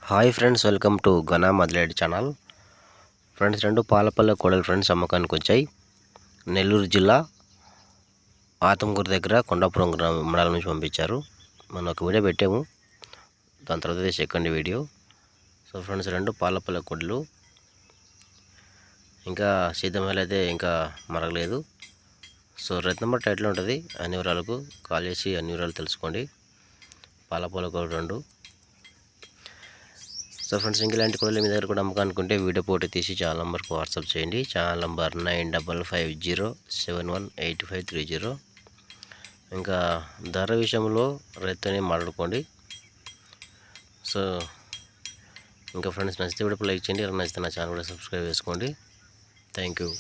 Hi friends, welcome to ఘనా మదిలేడి channel. Friends, రెండు పాలపల్లె కోడలు ఫ్రెండ్స్ అమ్మకానికి వచ్చాయి. నెల్లూరు జిల్లా ఆతంగూరు దగ్గర కొండాపురం మండలం నుంచి పంపించారు. మనం ఒక వీడియో పెట్టాము, దాని తర్వాత సెకండ్ వీడియో. సో ఫ్రెండ్స్, రెండు పాలపల్లె కోడలు ఇంకా సిద్ధమేళ అయితే ఇంకా మరగలేదు. సో రైతు నెంబర్ టైటిల్ ఉంటుంది. అన్ని వివరాలకు కాల్ చేసి అన్ని వివరాలు తెలుసుకోండి. పాలపల్లె కోడలు రెండు. సో ఫ్రెండ్స్, ఇంకెలాంటి కోడలు మీ దగ్గర కూడా అమ్మకానుకుంటే వీడియో ఫోటో తీసి ఛానల్ నెంబర్కి వాట్సాప్ చేయండి. Channel number 9550718530. ఇంకా ధర విషయంలో రైతునే మాట్లాడుకోండి. సో ఇంకా ఫ్రెండ్స్, నచ్చితే వీడియో లైక్ చేయండి. అలా నచ్చితే నా ఛానల్ కూడా సబ్స్క్రైబ్ చేసుకోండి. Thank you.